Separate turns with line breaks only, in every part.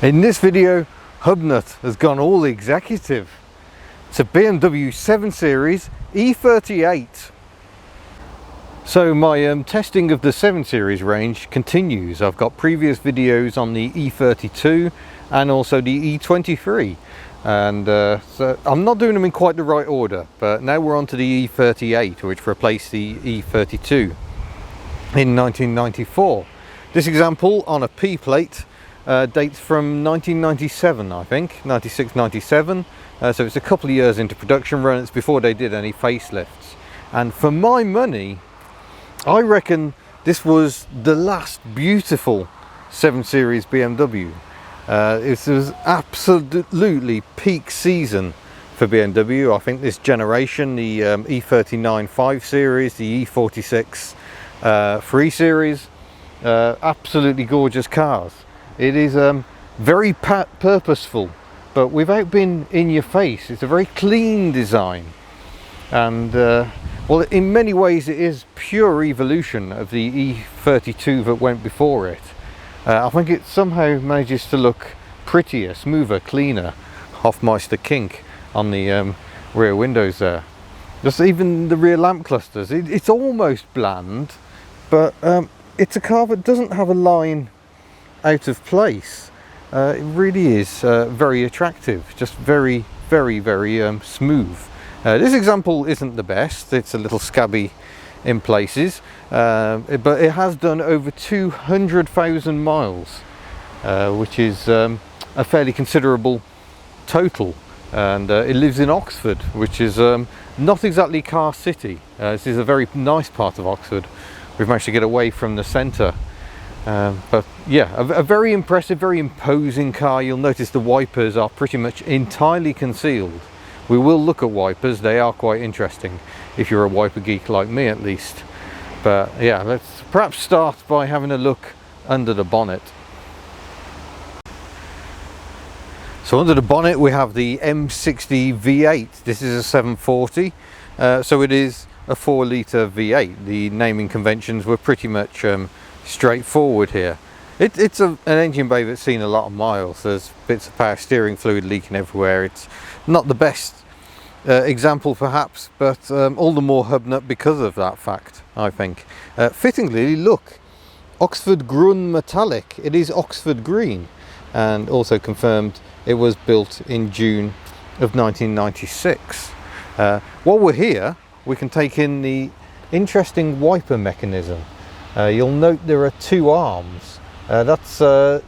In this video, Hubnut has gone all executive. It's a BMW 7 Series E38. So my testing of the 7 Series range continues. I've got previous videos on the E32 and also the E23. And so I'm not doing them in quite the right order, but now we're on to the E38, which replaced the E32 in 1994. This example on a P plate dates from 1997, I think, 96, 97. So it's a couple of years into production run. It's before they did any facelifts. And for my money, I reckon this was the last beautiful 7 Series BMW. It was absolutely peak season for BMW. I think this generation, the E39 5 Series, the E46 3 Series, absolutely gorgeous cars. It is very purposeful, but without being in your face. It's a very clean design, and well, in many ways it is pure evolution of the E32 that went before it. I think it somehow manages to look prettier, smoother, cleaner. Hofmeister kink on the rear windows there. Just even the rear lamp clusters. It's almost bland, but it's a car that doesn't have a line out of place. It really is very attractive, just very smooth. This example isn't the best. It's a little scabby in places, but it has done over 200,000 miles, which is a fairly considerable total. And it lives in Oxford, which is not exactly car city. This is a very nice part of Oxford. We've managed to get away from the centre. But yeah, a very impressive, very imposing car. You'll notice the wipers are pretty much entirely concealed. We will look at wipers. They are quite interesting if you're a wiper geek like me, at least. But yeah, let's perhaps start by having a look under the bonnet. So under the bonnet we have the M60 V8. This is a 740, so it is a 4-litre V8. The naming conventions were pretty much straightforward here. It's an engine bay that's seen a lot of miles. There's bits of power steering fluid leaking everywhere. It's not the best example perhaps, but all the more Hubnut because of that fact, I think. Fittingly, look, Oxford Grun Metallic. It is Oxford green, and also confirmed it was built in June of 1996. While we're here, we can take in the interesting wiper mechanism. You'll note there are 2 arms. That's a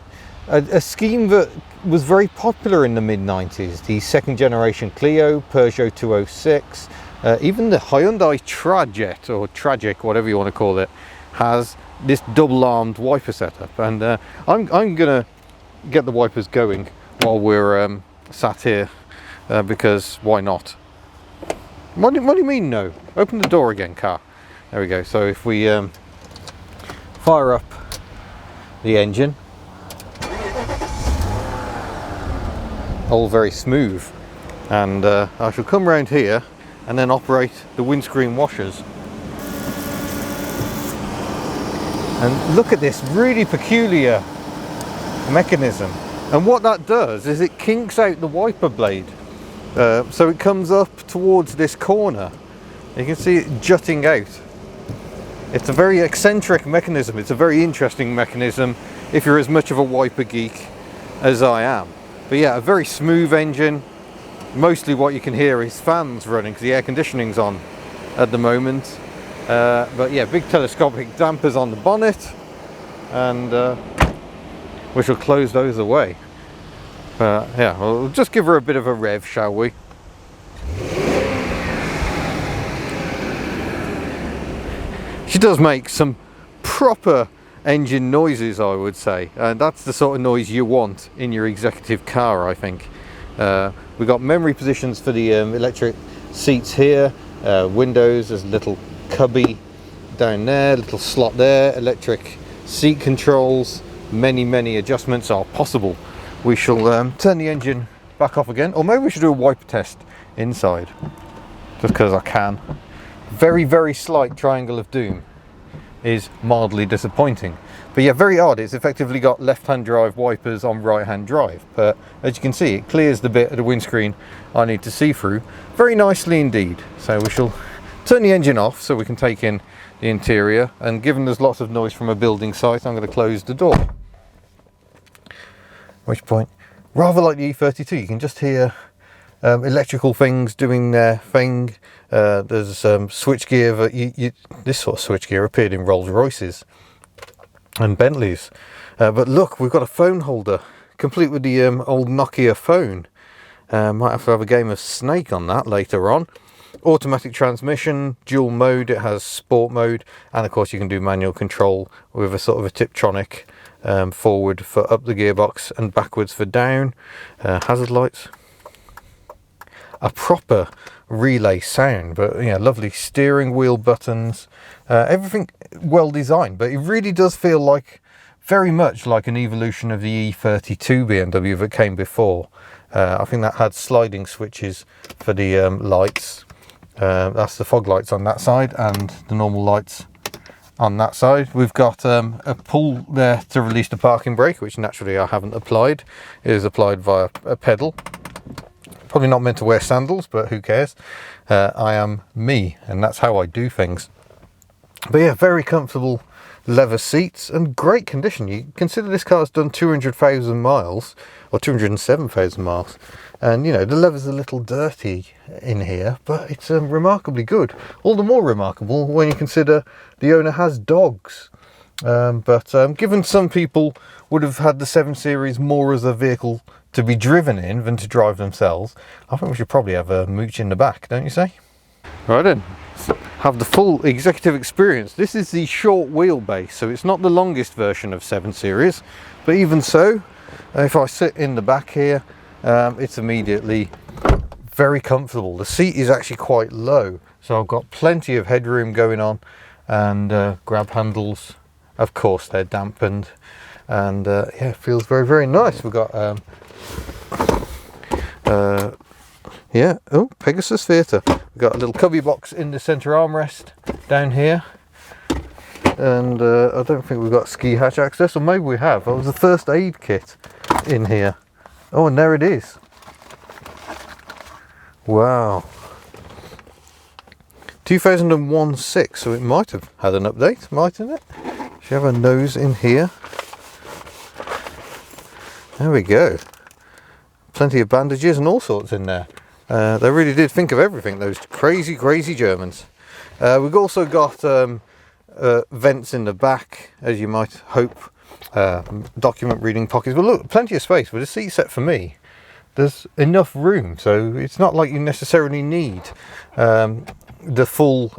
scheme that was very popular in the mid-90s. The 2nd generation Clio, Peugeot 206, even the Hyundai Trajet, or Tragic, whatever you want to call it, has this double-armed wiper setup. And I'm going to get the wipers going while we're sat here, because why not? What do you mean no? Open the door again, car. There we go. So if we fire up the engine, all very smooth, and I shall come round here and then operate the windscreen washers. And look at this really peculiar mechanism, and what that does is it kinks out the wiper blade, so it comes up towards this corner. You can see it jutting out. It's a very eccentric mechanism. It's a very interesting mechanism if you're as much of a wiper geek as I am. But yeah, a very smooth engine. Mostly what you can hear is fans running because the air conditioning's on at the moment. But yeah, big telescopic dampers on the bonnet, and we shall close those away. Yeah, we'll just give her a bit of a rev, shall we? She does make some proper engine noises, I would say, and that's the sort of noise you want in your executive car, I think. We've got memory positions for the electric seats here, windows, there's a little cubby down there, little slot there, electric seat controls, many adjustments are possible. We shall turn the engine back off again, or maybe we should do a wiper test inside, just because I can. Very slight triangle of doom. is mildly disappointing. But yeah, very odd. It's effectively got left-hand drive wipers on right-hand drive, but as you can see, it clears the bit of the windscreen I need to see through very nicely indeed. So we shall turn the engine off so we can take in the interior, and given there's lots of noise from a building site, I'm going to close the door. At which point, rather like the E32, you can just hear electrical things doing their thing. There's switchgear that this sort of switchgear appeared in Rolls Royces and Bentleys. But look, we've got a phone holder, complete with the old Nokia phone. Might have to have a game of Snake on that later on. Automatic transmission, dual mode, it has sport mode, and of course you can do manual control with a sort of a Tiptronic, forward for up the gearbox and backwards for down. Hazard lights. A proper relay sound, but yeah, lovely steering wheel buttons, everything well designed, but it really does feel like very much like an evolution of the E32 BMW that came before. I think that had sliding switches for the lights. That's the fog lights on that side and the normal lights on that side. We've got a pull there to release the parking brake, which naturally I haven't applied. It is applied via a pedal. Probably not meant to wear sandals, but who cares? I am me, and that's how I do things. But yeah, very comfortable leather seats and great condition. You consider this car's done 200,000 miles, or 207,000 miles, and you know, the leather's a little dirty in here, but it's remarkably good. All the more remarkable when you consider the owner has dogs. But given some people would have had the 7 Series more as a vehicle to be driven in than to drive themselves, I think we should probably have a mooch in the back, don't you say? Right then, have the full executive experience. This is the short wheelbase, so it's not the longest version of 7 Series, but even so, if I sit in the back here, it's immediately very comfortable. The seat is actually quite low, so I've got plenty of headroom going on, and grab handles, of course they're dampened, and yeah, it feels very, very nice. We've got yeah, oh, Pegasus Theatre. We've got a little cubby box in the centre armrest down here, and I don't think we've got ski hatch access, or maybe we have. That was the first aid kit in here. Oh, and there it is. Wow. 2001-6, so it might have had an update, mightn't it? Should have a nose in here. There we go. Plenty of bandages and all sorts in there. They really did think of everything, those crazy, crazy Germans. We've also got vents in the back, as you might hope. Document reading pockets. But look, plenty of space. With a seat set for me, there's enough room. So it's not like you necessarily need the full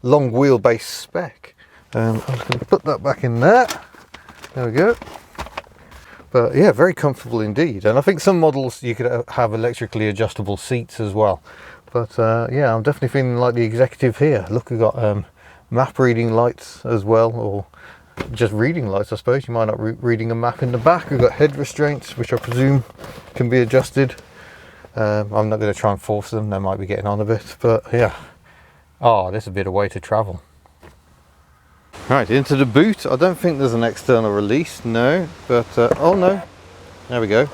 long wheelbase spec. I'm just going to put that back in there. There we go. But yeah, very comfortable indeed. And I think some models you could have electrically adjustable seats as well. But yeah, I'm definitely feeling like the executive here. Look, we've got map reading lights as well, or just reading lights, I suppose. You might not be reading a map in the back. We've got head restraints, which I presume can be adjusted. I'm not going to try and force them. They might be getting on a bit, but yeah. Oh, there's a bit of way to travel. Right, into the boot. I don't think there's an external release, no, but oh no, there we go,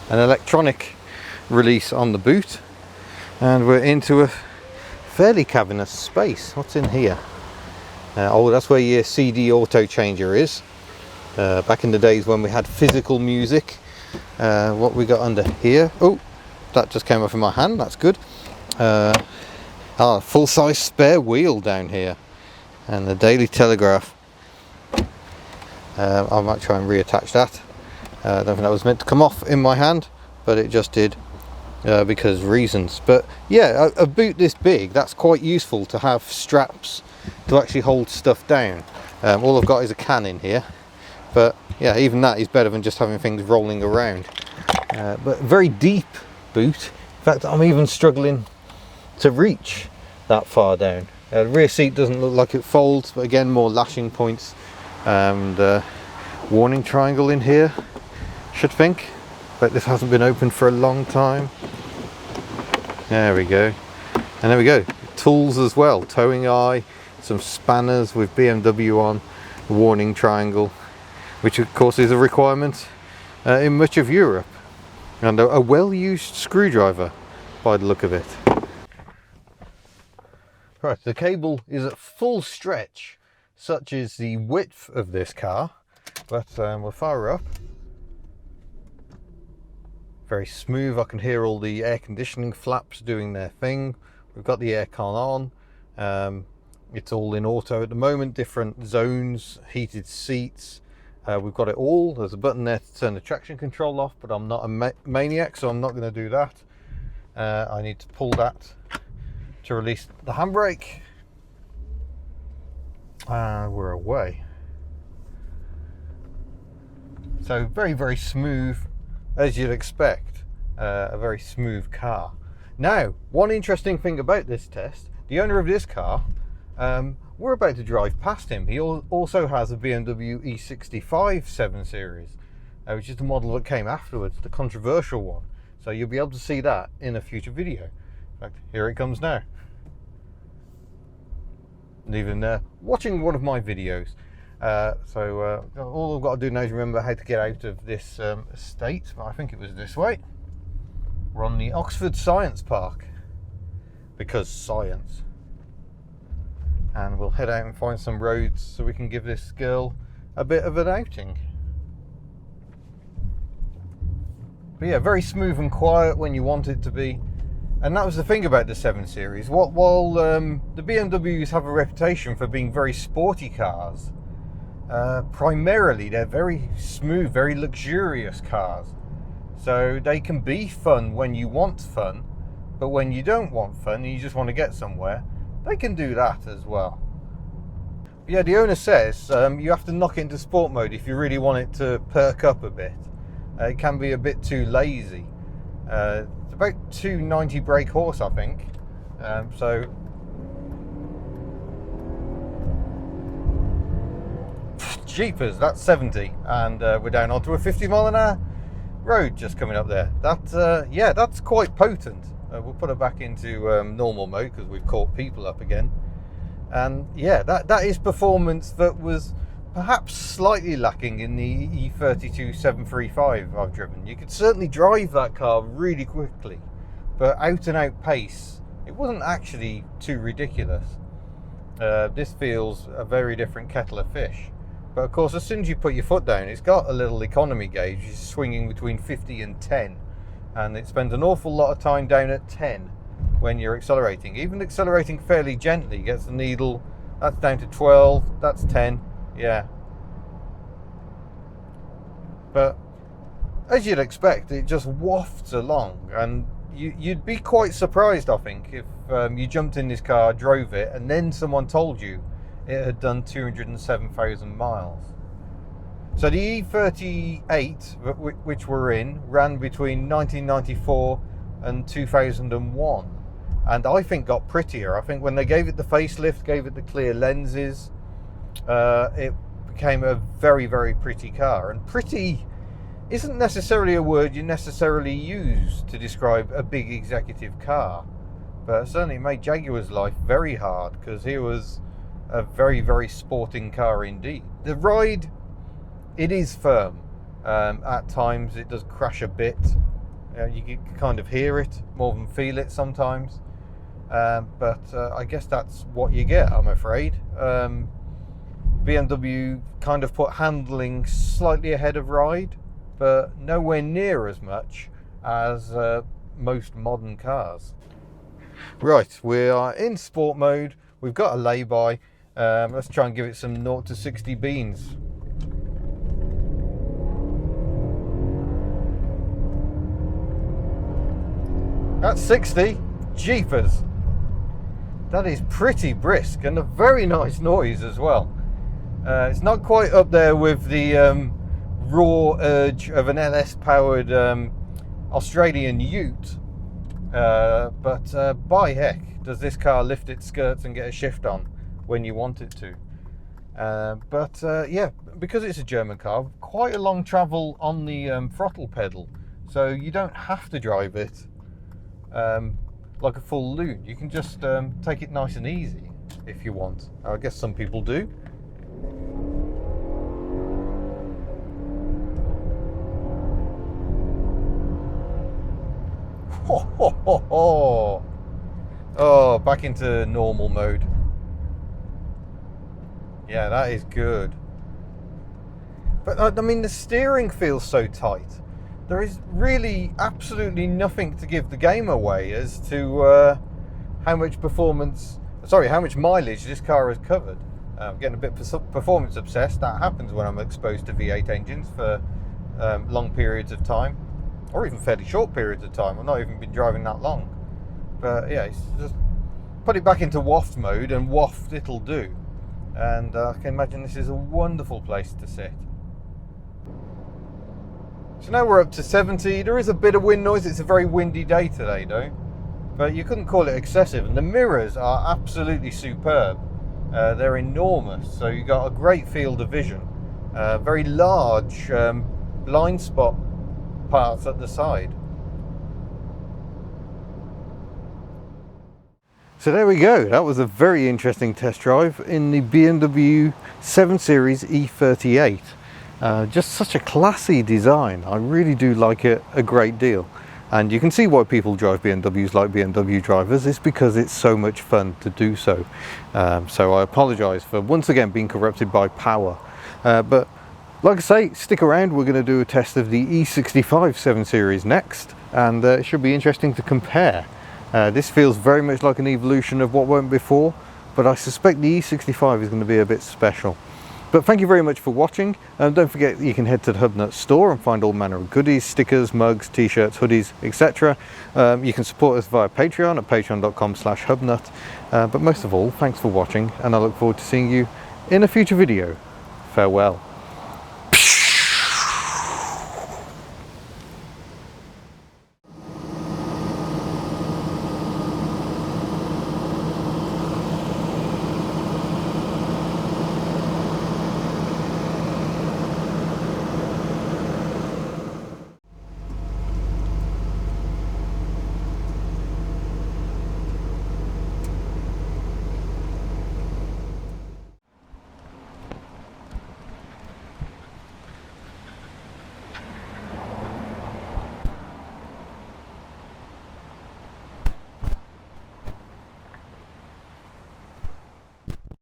an electronic release on the boot, and we're into a fairly cavernous space. What's in here? Oh, that's where your CD auto changer is. Back in the days when we had physical music. What we got under here? Oh, that just came off in my hand, that's good. Full-size spare wheel down here. And the Daily Telegraph. I might try and reattach that. I don't think that was meant to come off in my hand, but it just did because reasons. But yeah, a boot this big, that's quite useful to have straps to actually hold stuff down. All I've got is a can in here, but yeah, even that is better than just having things rolling around. But very deep boot. In fact, I'm even struggling to reach that far down. The rear seat doesn't look like it folds, but again, more lashing points, and warning triangle in here, should think, but this hasn't been opened for a long time. There we go, and there we go, tools as well, towing eye, some spanners with BMW on, a warning triangle, which of course is a requirement in much of Europe, and a well-used screwdriver by the look of it. Right, the cable is at full stretch, such is the width of this car, but we'll fire up. Very smooth. I can hear all the air conditioning flaps doing their thing. We've got the aircon on. It's all in auto at the moment, different zones, heated seats. We've got it all. There's a button there to turn the traction control off, but I'm not a maniac, so I'm not going to do that. I need to pull that to release the handbrake. We're away. So very, very smooth, as you'd expect. A very smooth car. Now, one interesting thing about this test, the owner of this car, we're about to drive past him. He also has a BMW E35 7 Series, which is the model that came afterwards, the controversial one. So you'll be able to see that in a future video. In fact, here it comes now. And even watching one of my videos. All I've got to do now is remember how to get out of this estate. I think it was this way. We're on the Oxford Science Park, because science. And we'll head out and find some roads so we can give this girl a bit of an outing. But yeah, very smooth and quiet when you want it to be. And that was the thing about the 7 Series. While the BMWs have a reputation for being very sporty cars, primarily they're very smooth, very luxurious cars. So they can be fun when you want fun, but when you don't want fun and you just want to get somewhere, they can do that as well. But yeah, the owner says you have to knock it into sport mode if you really want it to perk up a bit. It can be a bit too lazy. It's about 290 brake horse, I think. So jeepers, that's 70, and we're down onto a 50 mile an hour road just coming up there. Yeah, that's quite potent. We'll put it back into normal mode because we've caught people up again. And yeah, that is performance that was perhaps slightly lacking in the E38 735 I've driven. You could certainly drive that car really quickly, but out and out pace, it wasn't actually too ridiculous. This feels a very different kettle of fish. But of course, as soon as you put your foot down, it's got a little economy gauge. It's swinging between 50 and 10. And it spends an awful lot of time down at 10 when you're accelerating. Even accelerating fairly gently gets the needle. That's down to 12, that's 10, yeah. But as you'd expect, it just wafts along, and you'd be quite surprised, I think, if you jumped in this car, drove it, and then someone told you it had done 207,000 miles. So the E38, which we're in, ran between 1994 and 2001, and I think got prettier. I think when they gave it the facelift, gave it the clear lenses, it became a very, very pretty car. And pretty isn't necessarily a word you necessarily use to describe a big executive car, but certainly it made Jaguar's life very hard, because he was a very, very sporting car indeed. The ride, it is firm. At times it does crash a bit. You can kind of hear it more than feel it sometimes. But I guess that's what you get, I'm afraid. BMW kind of put handling slightly ahead of ride, but nowhere near as much as most modern cars. Right, we are in sport mode. We've got a lay-by. Let's try and give it some 0 to 60 beans. That's 60. Jeepers. That is pretty brisk and a very nice noise as well. It's not quite up there with the raw urge of an LS powered Australian ute, but by heck does this car lift its skirts and get a shift on when you want it to. Yeah, because it's a German car, quite a long travel on the throttle pedal, so you don't have to drive it like a full loon. You can just take it nice and easy. if you want. I guess some people do. Ho, ho, ho, ho. Oh, back into normal mode. Yeah, that is good. But I mean, the steering feels so tight. There is really absolutely nothing to give the game away as to how much mileage this car has covered. I'm getting a bit performance obsessed. That happens when I'm exposed to V8 engines for long periods of time, or even fairly short periods of time. I've not even been driving that long. But yeah, it's just put it back into waft mode, and waft it'll do. And I can imagine this is a wonderful place to sit. So now we're up to 70. There is a bit of wind noise. It's a very windy day today though, but you couldn't call it excessive. And the mirrors are absolutely superb. They're enormous, so you've got a great field of vision. Very large blind spot parts at the side. So there we go. That was a very interesting test drive in the BMW 7 Series E38. Just such a classy design. I really do like it a great deal. And you can see why people drive BMWs like BMW drivers. It's because it's so much fun to do so. So I apologise for once again being corrupted by power. But like I say, stick around. We're going to do a test of the E35 7 Series next. And it should be interesting to compare. This feels very much like an evolution of what went before. But I suspect the E65 is going to be a bit special. But thank you very much for watching. Don't forget you can head to the Hubnut store and find all manner of goodies, stickers, mugs, t-shirts, hoodies, etc. You can support us via Patreon at patreon.com/hubnut. But most of all, thanks for watching, and I look forward to seeing you in a future video. Farewell.